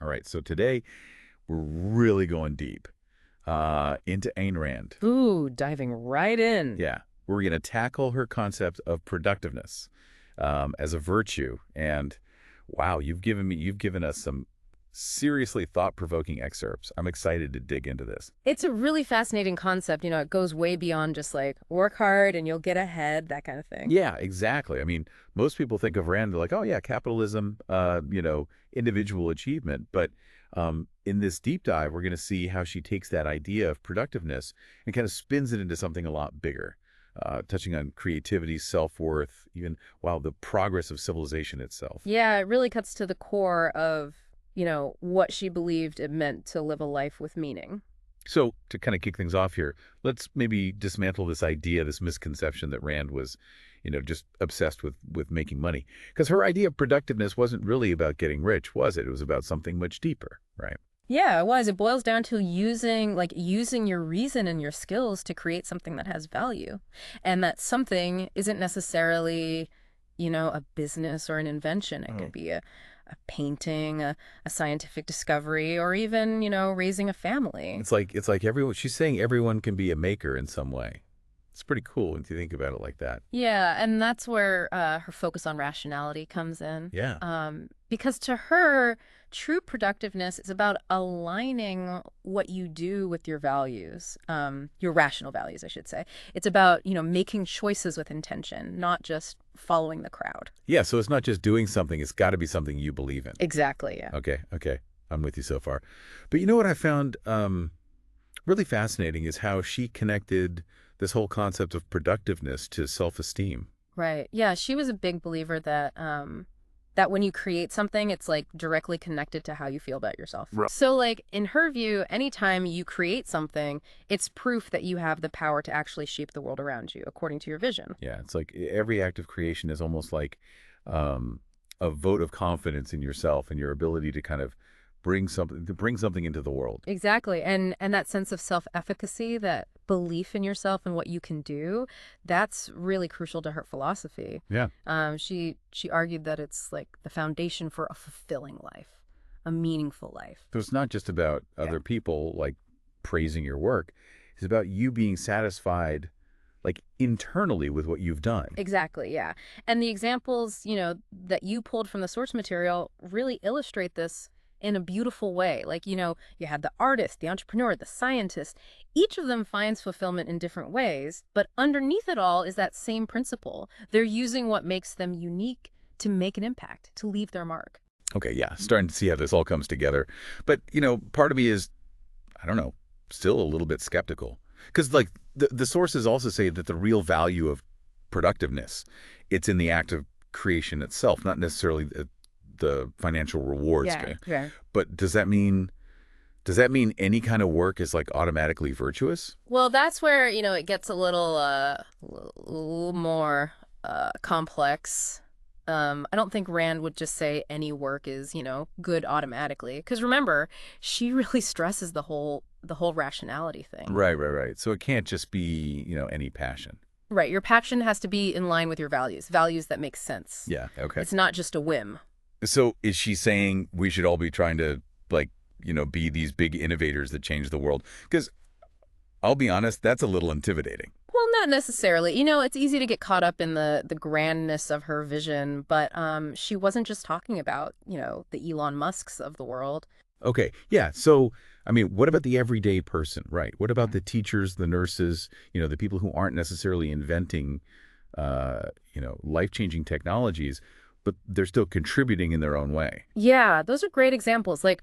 All right, so today we're really going deep into Ayn Rand. Ooh, diving right in. Yeah, we're going to tackle her concept of productiveness as a virtue. And wow, you've given us some seriously thought-provoking excerpts. I'm excited to dig into this. It's a really fascinating concept. It goes way beyond just like work hard and you'll get ahead, that kind of thing. Yeah, exactly. I mean, most people think of Rand, they're like, oh yeah, capitalism, individual achievement. But in this deep dive, we're going to see how she takes that idea of productiveness and kind of spins it into something a lot bigger, touching on creativity, self-worth, even, wow, the progress of civilization itself. Yeah, it really cuts to the core of, what she believed it meant to live a life with meaning. So to kind of kick things off here, let's maybe dismantle this idea, this misconception that Rand was, just obsessed with making money. Because her idea of productiveness wasn't really about getting rich, was it? It was about something much deeper, right? Yeah, it was. It boils down to using your reason and your skills to create something that has value. And that something isn't necessarily, a business or an invention. It could be a painting, a scientific discovery, or even, raising a family. It's like everyone, she's saying everyone can be a maker in some way. It's pretty cool when you think about it like that. Yeah, and that's where her focus on rationality comes in. Yeah. Because to her, true productiveness is about aligning what you do with your values, your rational values, I should say. It's about, making choices with intention, not just following the crowd. Yeah, so it's not just doing something, it's got to be something you believe in. Exactly, yeah. Okay. I'm with you so far. But you know what I found really fascinating is how she connected this whole concept of productiveness to self-esteem. Right. Yeah, she was a big believer that that when you create something, it's like directly connected to how you feel about yourself. Right. So like in her view, anytime you create something, it's proof that you have the power to actually shape the world around you according to your vision. Yeah, it's like every act of creation is almost like a vote of confidence in yourself and your ability to kind of bring something into the world. Exactly. And that sense of self-efficacy, that belief in yourself and what you can do, that's really crucial to her philosophy. Yeah. She argued that it's like the foundation for a fulfilling life, a meaningful life. So it's not just about other people like praising your work. It's about you being satisfied like internally with what you've done. Exactly, yeah. And the examples, that you pulled from the source material really illustrate this in a beautiful way. Like, you had the artist, the entrepreneur, the scientist. Each of them finds fulfillment in different ways, but underneath it all is that same principle. They're using what makes them unique to make an impact, to leave their mark. Okay, yeah, starting to see how this all comes together. But, part of me is, I don't know, still a little bit skeptical. Because, like, the sources also say that the real value of productiveness, it's in the act of creation itself, not necessarily the financial rewards. Yeah, Okay? yeah. But does that mean any kind of work is like automatically virtuous? Well, that's where, it gets a little more complex. I don't think Rand would just say any work is, good automatically. Because remember, she really stresses the whole rationality thing. Right. So it can't just be, any passion. Right. Your passion has to be in line with your values that make sense. Yeah, okay. It's not just a whim. So is she saying we should all be trying to, like, be these big innovators that change the world? Because I'll be honest, that's a little intimidating. Well, not necessarily. It's easy to get caught up in the grandness of her vision, but she wasn't just talking about, the Elon Musks of the world. Okay, yeah. So, I mean, what about the everyday person, right? What about the teachers, the nurses, the people who aren't necessarily inventing, life-changing technologies, but they're still contributing in their own way? Yeah, those are great examples. Like,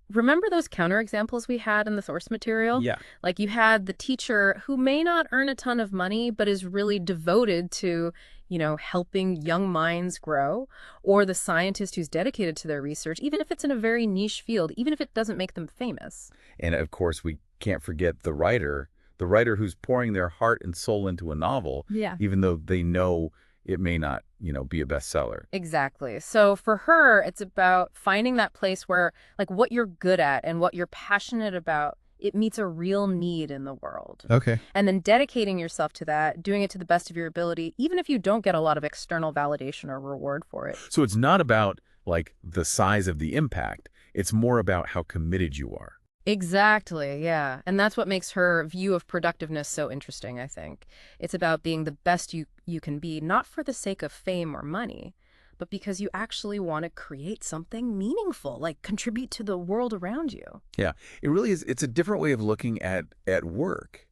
remember those counterexamples we had in the source material? Yeah. Like you had the teacher who may not earn a ton of money, but is really devoted to, helping young minds grow, or the scientist who's dedicated to their research, even if it's in a very niche field, even if it doesn't make them famous. And of course, we can't forget the writer who's pouring their heart and soul into a novel, even though they know it may not, be a bestseller. Exactly. So for her, it's about finding that place where, like, what you're good at and what you're passionate about, it meets a real need in the world. Okay. And then dedicating yourself to that, doing it to the best of your ability, even if you don't get a lot of external validation or reward for it. So it's not about, like, the size of the impact. It's more about how committed you are. Exactly, yeah. And that's what makes her view of productiveness so interesting, I think. It's about being the best you can be, not for the sake of fame or money, but because you actually want to create something meaningful, like contribute to the world around you. Yeah, it really is. It's a different way of looking at work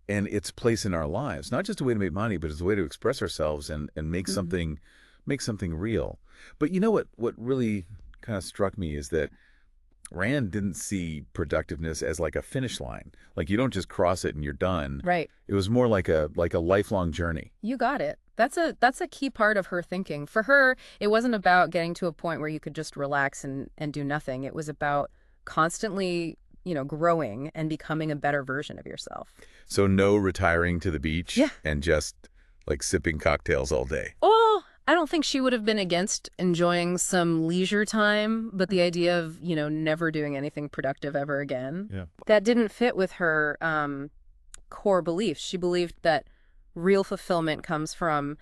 and its place in our lives. Not just a way to make money, but as a way to express ourselves and Hmm. make something real. But you know what really kind of struck me is that Rand didn't see productiveness as like a finish line. Like you don't just cross it and you're done. Right. It was more like a lifelong journey. You got it. That's a key part of her thinking. For her, it wasn't about getting to a point where you could just relax and do nothing. It was about constantly, growing and becoming a better version of yourself. So no retiring to the beach Yeah. and just like sipping cocktails all day. Well, I don't think she would have been against enjoying some leisure time, but the idea of, never doing anything productive ever again, Yeah. that didn't fit with her core beliefs. She believed that real fulfillment comes from,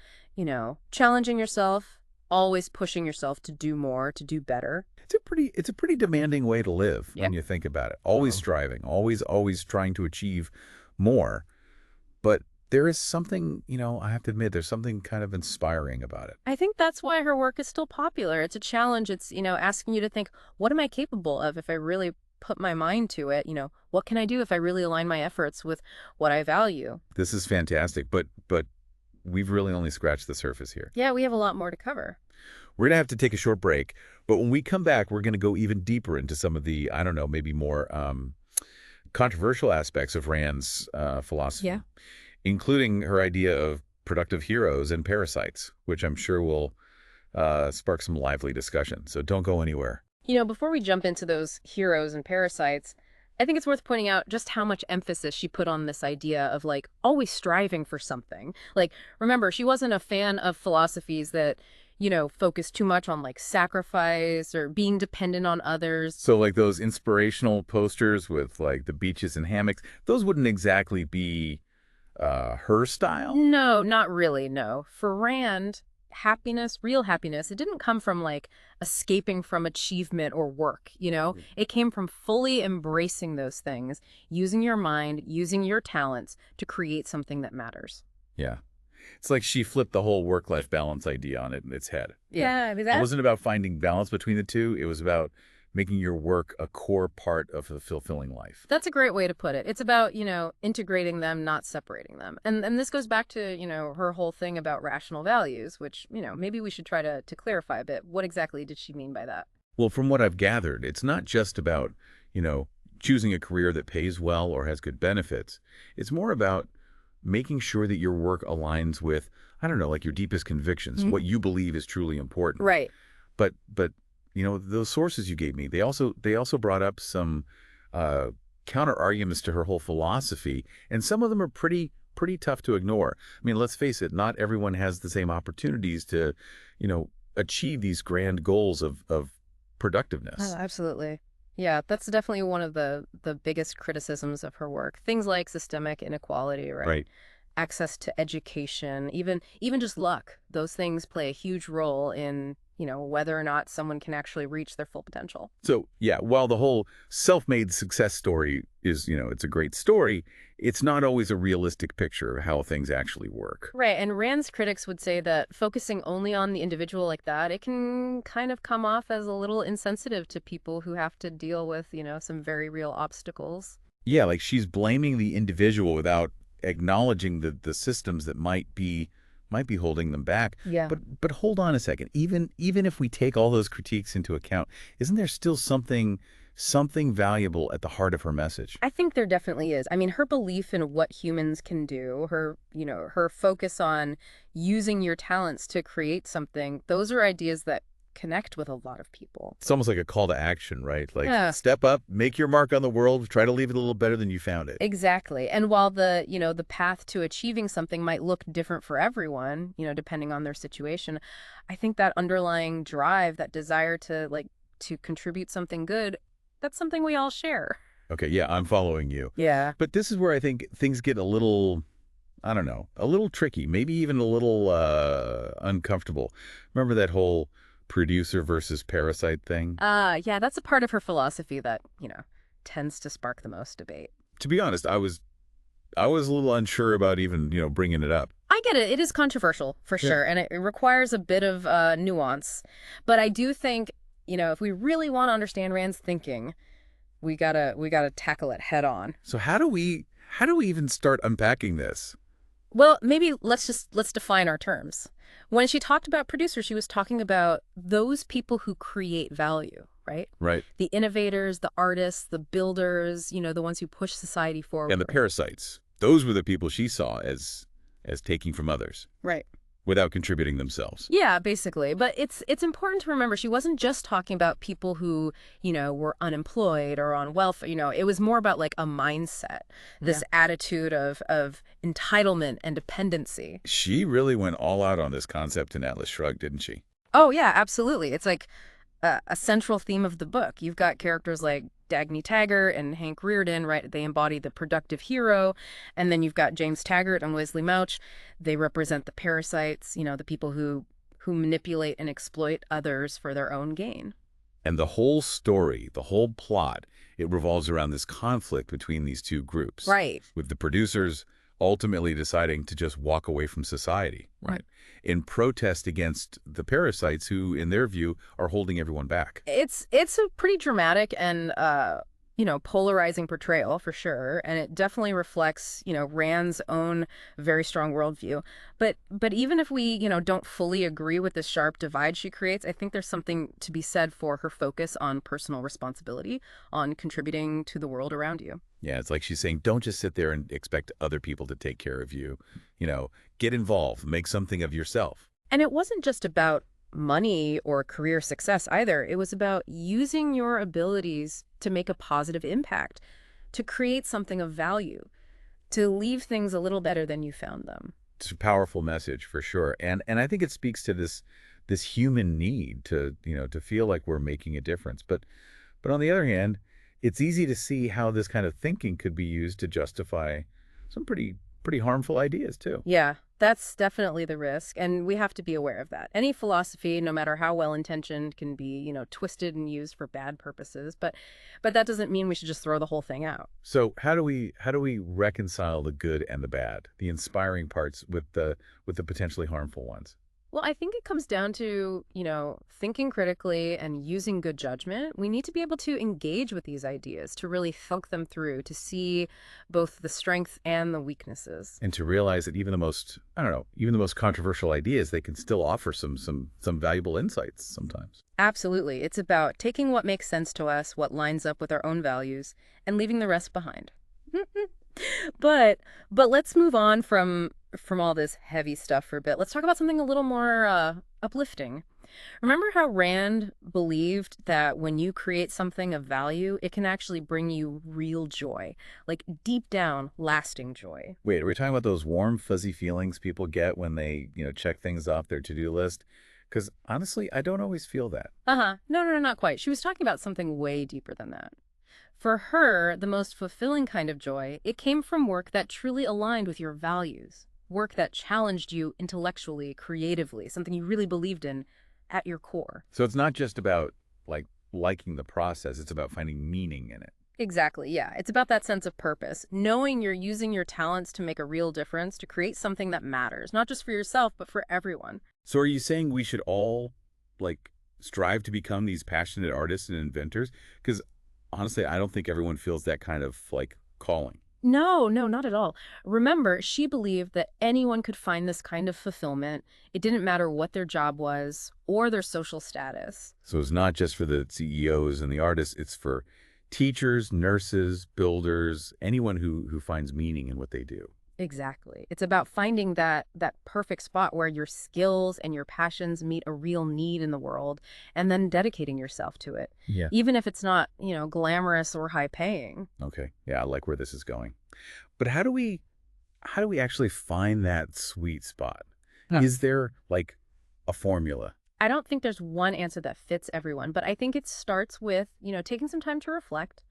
challenging yourself, always pushing yourself to do more, to do better. It's a pretty demanding way to live Yeah. when you think about it. Always striving, always trying to achieve more. But there is something, I have to admit, there's something kind of inspiring about it. I think that's why her work is still popular. It's a challenge. It's, asking you to think, what am I capable of if I really put my mind to it? What can I do if I really align my efforts with what I value? This is fantastic, but we've really only scratched the surface here. Yeah, we have a lot more to cover. We're going to have to take a short break, but when we come back, we're going to go even deeper into some of the, I don't know, maybe more controversial aspects of Rand's philosophy, Yeah. including her idea of productive heroes and parasites, which I'm sure will spark some lively discussion. So don't go anywhere. Before we jump into those heroes and parasites, I think it's worth pointing out just how much emphasis she put on this idea of like always striving for something. Like, remember, she wasn't a fan of philosophies that, focus too much on like sacrifice or being dependent on others. So like those inspirational posters with like the beaches and hammocks, those wouldn't exactly be her style. No, not really, no. For Rand, happiness, real happiness, it didn't come from like escaping from achievement or work. It came from fully embracing those things, using your mind, using your talents to create something that matters. Yeah. It's like she flipped the whole work-life balance idea on its head. Yeah, I mean, It wasn't about finding balance between the two. It was about making your work a core part of a fulfilling life. that's a great way to put it. It's about, integrating them, not separating them. And this goes back to, her whole thing about rational values, which, maybe we should try to clarify a bit. What exactly did she mean by that? Well, from what I've gathered, it's not just about, you know, choosing a career that pays well or has good benefits. It's more about making sure that your work aligns with, I don't know, like your deepest convictions, Mhm. what you believe is truly important. Right. But those sources you gave me, they also brought up some uh, counter arguments to her whole philosophy, and some of them are pretty tough to ignore. I mean, let's face it, not everyone has the same opportunities to, achieve these grand goals of Oh, productiveness. absolutely. Yeah, that's definitely one of the biggest criticisms of her work. Things like systemic inequality, right? Right. Access to education, even just luck. Those things play a huge role in, whether or not someone can actually reach their full potential. So, yeah, while the whole self-made success story is, it's a great story, it's not always a realistic picture of how things actually work. Right, and Rand's critics would say that focusing only on the individual like that, it can kind of come off as a little insensitive to people who have to deal with, some very real obstacles. Yeah, like she's blaming the individual without acknowledging the systems that might be holding them back. Yeah. But hold on a second. Even if we take all those critiques into account, isn't there still something valuable at the heart of her message? I think there definitely is. I mean, her belief in what humans can do, her focus on using your talents to create something, those are ideas that connect with a lot of people. It's almost like a call to action, right? Like Yeah, step up, make your mark on the world, try to leave it a little better than you found it. exactly. And while the path to achieving something might look different for everyone, depending on their situation, I think that underlying drive, that desire to contribute something good, that's something we all share. Okay, yeah, I'm following you. Yeah. But this is where I think things get a little, I don't know, a little tricky, maybe even a little uncomfortable. Remember that whole producer versus parasite thing. Yeah, that's a part of her philosophy that, tends to spark the most debate. To be honest, I was a little unsure about even, bringing it up. I get it. It is controversial, for Yeah. sure, and it requires a bit of nuance. But I do think, if we really want to understand Rand's thinking, we gotta tackle it head on. So how do we even start unpacking this? Well, maybe let's define our terms. When she talked about producers, she was talking about those people who create value, right? Right. The innovators, the artists, the builders, the ones who push society And the forward. parasites. Those were the people she saw as taking from others Right. without contributing themselves. Yeah, basically. But it's important to remember she wasn't just talking about people who, were unemployed or on welfare. It was more about like a mindset, this attitude of entitlement and dependency. She really went all out on this concept in Atlas Shrugged, didn't she? Oh, yeah, absolutely. It's like a central theme of the book. You've got characters like Dagny Taggart and Hank Rearden, right? They embody the productive hero. And then you've got James Taggart and Wesley Mouch. They represent the parasites, the people who manipulate and exploit others for their own gain. And the whole story, the whole plot, it revolves around this conflict between these two groups. Right. With the producers ultimately deciding to just walk away from society, right? In protest against the parasites who, in their view, are holding everyone back. It's a pretty dramatic and polarizing portrayal for sure, and it definitely reflects Rand's own very strong worldview. But even if we don't fully agree with the sharp divide she creates, I think there's something to be said for her focus on personal responsibility, on contributing to the world around you. Yeah, it's like she's saying, don't just sit there and expect other people to take care of you. Get involved, make something of yourself. And it wasn't just about money or career success either. It was about using your abilities to make a positive impact, to create something of value, to leave things a little better than you found them. It's a powerful message for sure. And I think it speaks to this human need to feel like we're making a difference. But on the other hand, it's easy to see how this kind of thinking could be used to justify some pretty harmful ideas too. Yeah, that's definitely the risk, and we have to be aware of that. Any philosophy, no matter how well-intentioned, can be, twisted and used for bad purposes, but that doesn't mean we should just throw the whole thing out. So how do we reconcile the good and the bad, the inspiring parts with the potentially harmful ones? Well, I think it comes down to, thinking critically and using good judgment. We need to be able to engage with these ideas, to really think them through, to see both the strengths and the weaknesses. And to realize that even the most, I don't know, even the most controversial ideas, they can still offer some valuable insights sometimes. Absolutely. It's about taking what makes sense to us, what lines up with our own values, and leaving the rest behind. But let's move on from all this heavy stuff for a bit. Let's talk about something a little more uplifting. Remember how Rand believed that when you create something of value, it can actually bring you real joy, like deep down, lasting joy. Wait, are we talking about those warm, fuzzy feelings people get when they, check things off their to-do list? Because honestly, I don't always feel that. Uh-huh. No, not quite. She was talking about something way deeper than that. For her, the most fulfilling kind of joy, it came from work that truly aligned with your values, work that challenged you intellectually, creatively, something you really believed in at your core. So it's not just about like liking the process, it's about finding meaning in it. Exactly, yeah. It's about that sense of purpose, knowing you're using your talents to make a real difference, to create something that matters, not just for yourself, but for everyone. So are you saying we should all like strive to become these passionate artists and inventors? Because honestly, I don't think everyone feels that kind of like calling. No, not at all. Remember, she believed that anyone could find this kind of fulfillment. It didn't matter what their job was or their social status. So it's not just for the CEOs and the artists, it's for teachers, nurses, builders, anyone who finds meaning in what they do. Exactly. It's about finding that perfect spot where your skills and your passions meet a real need in the world and then dedicating yourself to it. Yeah. Even if it's not, glamorous or high paying. Okay. Yeah, I like where this is going. But how do we actually find that sweet spot? Huh. Is there like a formula? I don't think there's one answer that fits everyone, but I think it starts with, taking some time to reflect,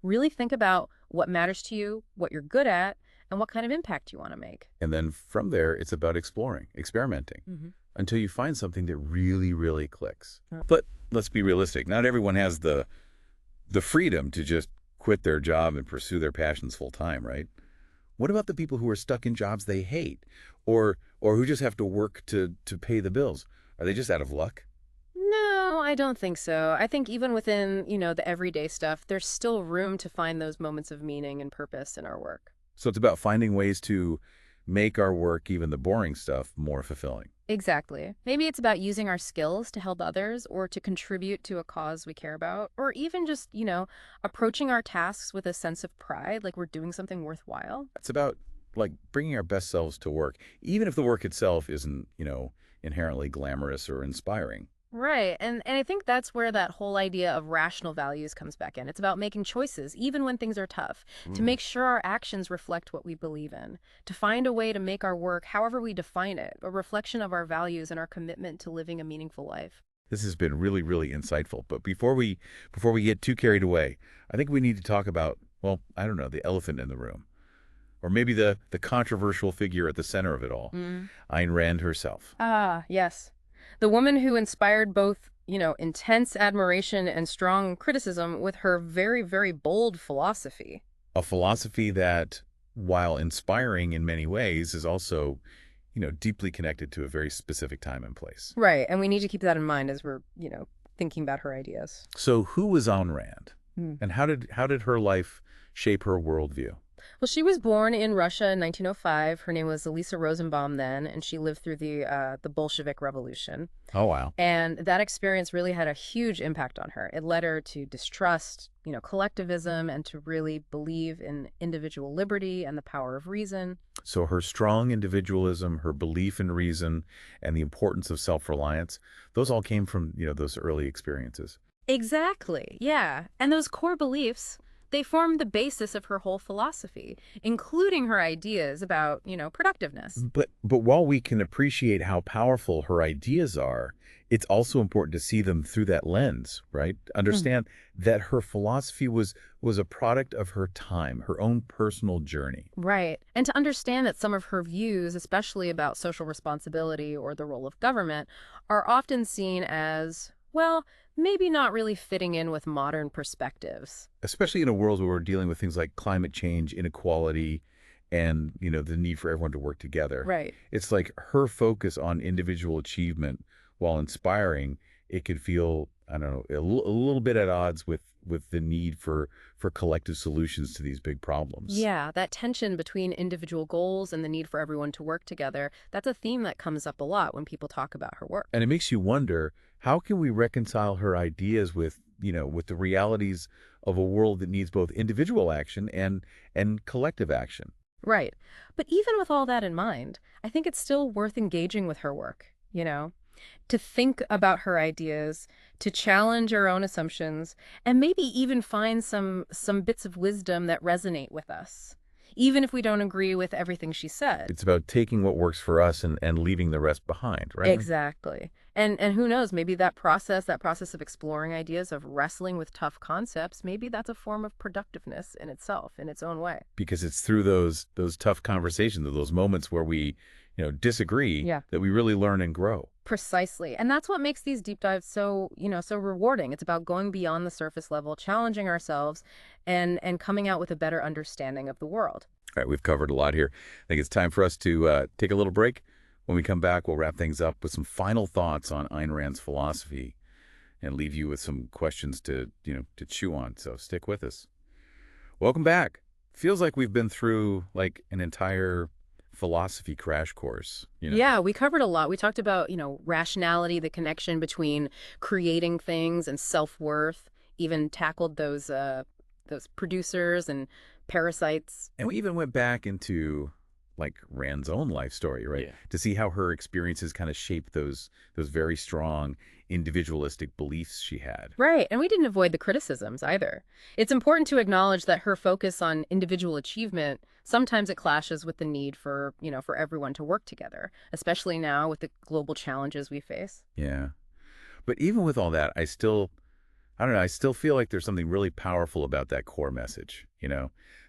really think about what matters to you, what you're good at, and what kind of impact you want to make. And then from there, it's about exploring, experimenting. Mm-hmm. until you find something that really, really clicks. Mm. But let's be realistic. Not everyone has the freedom to just quit their job and pursue their passions full time, right? What about the people who are stuck in jobs they hate or who just have to work to pay the bills? Are they just out of luck? No, I don't think so. I think even within, the everyday stuff, there's still room to find those moments of meaning and purpose in our work. So it's about finding ways to make our work, even the boring stuff, more fulfilling. Exactly. Maybe it's about using our skills to help others or to contribute to a cause we care about, or even just, approaching our tasks with a sense of pride, like we're doing something worthwhile. It's about like bringing our best selves to work, even if the work itself isn't, inherently glamorous or inspiring. Right. And I think that's where that whole idea of rational values comes back in. It's about making choices, even when things are tough, to Mm. make sure our actions reflect what we believe in, to find a way to make our work, however we define it, a reflection of our values and our commitment to living a meaningful life. This has been really, really insightful. But before we get too carried away, I think we need to talk about, well, I don't know, the elephant in the room. Or maybe the controversial figure at the center of it all, Mm. Ayn Rand herself. Ah, yes. The woman who inspired both, intense admiration and strong criticism with her very, very bold philosophy. A philosophy that, while inspiring in many ways, is also, deeply connected to a very specific time and place. Right. And we need to keep that in mind as we're, thinking about her ideas. So who was Ayn Rand? Hmm. And how did her life shape her worldview? Well, she was born in Russia in 1905. Her name was Elisa Rosenbaum then, and she lived through the Bolshevik Revolution. Oh, wow. And that experience really had a huge impact on her. It led her to distrust, collectivism and to really believe in individual liberty and the power of reason. So her strong individualism, her belief in reason, and the importance of self-reliance, those all came from, those early experiences. Exactly. Yeah. And those core beliefs, they formed the basis of her whole philosophy, including her ideas about, productiveness. But while we can appreciate how powerful her ideas are, it's also important to see them through that lens, right? Understand that her philosophy was a product of her time, her own personal journey. Right. And to understand that some of her views, especially about social responsibility or the role of government, are often seen as, well, maybe not really fitting in with modern perspectives. Especially in a world where we're dealing with things like climate change, inequality, and, the need for everyone to work together. Right. It's like her focus on individual achievement, while inspiring, it could feel, I don't know, a little bit at odds with the need for collective solutions to these big problems. Yeah, that tension between individual goals and the need for everyone to work together, that's a theme that comes up a lot when people talk about her work. And it makes you wonder, how can we reconcile her ideas with the realities of a world that needs both individual action and collective action? Right. But even with all that in mind, I think it's still worth engaging with her work, to think about her ideas, to challenge our own assumptions, and maybe even find some bits of wisdom that resonate with us, even if we don't agree with everything she said. It's about taking what works for us and leaving the rest behind, right? Exactly. And who knows, maybe that process of exploring ideas, of wrestling with tough concepts, maybe that's a form of productiveness in itself, in its own way. Because it's through those tough conversations, those moments where we, disagree, Yeah. that we really learn and grow. Precisely. And that's what makes these deep dives so rewarding. It's about going beyond the surface level, challenging ourselves, and coming out with a better understanding of the world. All right, we've covered a lot here. I think it's time for us to take a little break. When we come back, we'll wrap things up with some final thoughts on Ayn Rand's philosophy and leave you with some questions to chew on. So stick with us. Welcome back. Feels like we've been through like an entire philosophy crash course. Yeah, we covered a lot. We talked about, rationality, the connection between creating things and self-worth, even tackled those producers and parasites. And we even went back into like Rand's own life story, right? Yeah. To see how her experiences kind of shaped those very strong individualistic beliefs she had. Right. And we didn't avoid the criticisms either. It's important to acknowledge that her focus on individual achievement, sometimes it clashes with the need for everyone to work together, especially now with the global challenges we face. Yeah. But even with all that, I don't know, I still feel like there's something really powerful about that core message.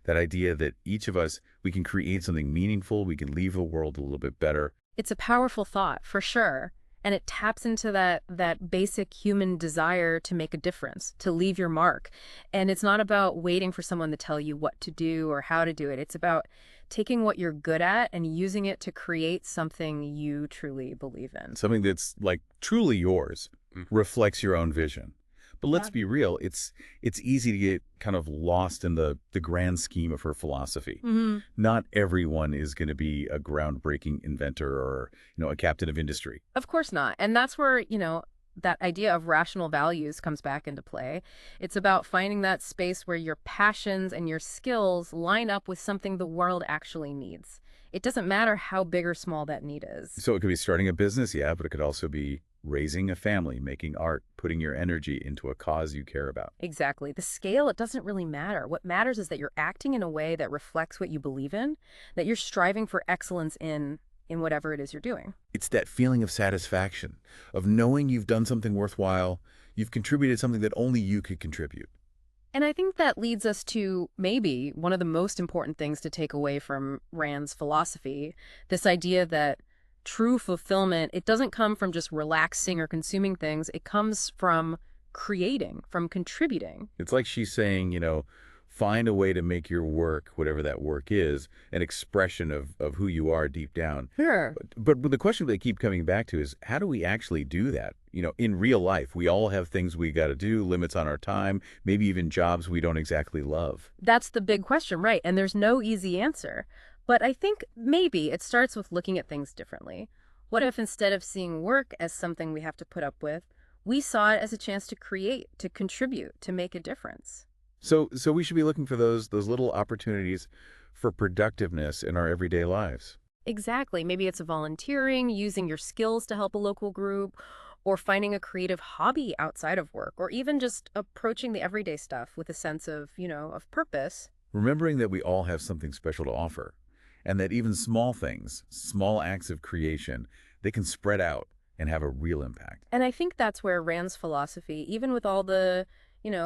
That idea that each of us, we can create something meaningful, we can leave the world a little bit better. It's a powerful thought, for sure. And it taps into that basic human desire to make a difference, to leave your mark. And it's not about waiting for someone to tell you what to do or how to do it. It's about taking what you're good at and using it to create something you truly believe in. Something that's like truly yours, reflects your own vision. But let's be real, it's easy to get kind of lost in the grand scheme of her philosophy. Hmm. Not everyone is going to be a groundbreaking inventor or, a captain of industry. Of course not. And that's where, that idea of rational values comes back into play. It's about finding that space where your passions and your skills line up with something the world actually needs. It doesn't matter how big or small that need is. So it could be starting a business, yeah, but it could also be raising a family, making art, putting your energy into a cause you care about. Exactly. The scale, it doesn't really matter. What matters is that you're acting in a way that reflects what you believe in, that you're striving for excellence in whatever it is you're doing. It's that feeling of satisfaction, of knowing you've done something worthwhile, you've contributed something that only you could contribute. And I think that leads us to maybe one of the most important things to take away from Rand's philosophy, this idea that true fulfillment, it doesn't come from just relaxing or consuming things. It comes from creating, from contributing. It's like she's saying, find a way to make your work, whatever that work is, an expression of who you are deep down. Sure. But the question they keep coming back to is, how do we actually do that? In real life, we all have things we got to do, limits on our time, maybe even jobs we don't exactly love. That's the big question, right? And there's no easy answer. But I think maybe it starts with looking at things differently. What if instead of seeing work as something we have to put up with, we saw it as a chance to create, to contribute, to make a difference? So we should be looking for those little opportunities for productiveness in our everyday lives. Exactly. Maybe it's volunteering, using your skills to help a local group, or finding a creative hobby outside of work, or even just approaching the everyday stuff with a sense of, of purpose. Remembering that we all have something special to offer, and that even small things, small acts of creation, they can spread out and have a real impact. And I think that's where Rand's philosophy, even with all the,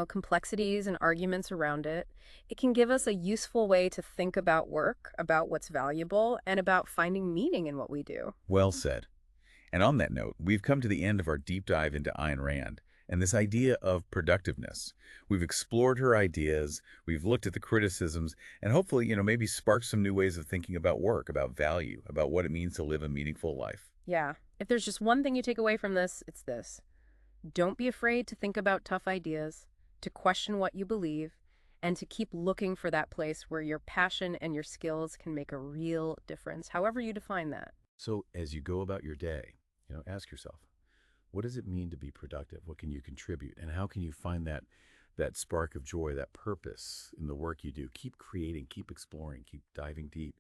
complexities and arguments around it, it can give us a useful way to think about work, about what's valuable, and about finding meaning in what we do. Well said. And on that note, we've come to the end of our deep dive into Ayn Rand and this idea of productiveness. We've explored her ideas, we've looked at the criticisms, and hopefully, maybe sparked some new ways of thinking about work, about value, about what it means to live a meaningful life. Yeah. If there's just one thing you take away from this, it's this. Don't be afraid to think about tough ideas, to question what you believe, and to keep looking for that place where your passion and your skills can make a real difference, however you define that. So as you go about your day, ask yourself, what does it mean to be productive? What can you contribute? And how can you find that spark of joy, that purpose in the work you do? Keep creating, keep exploring, keep diving deep.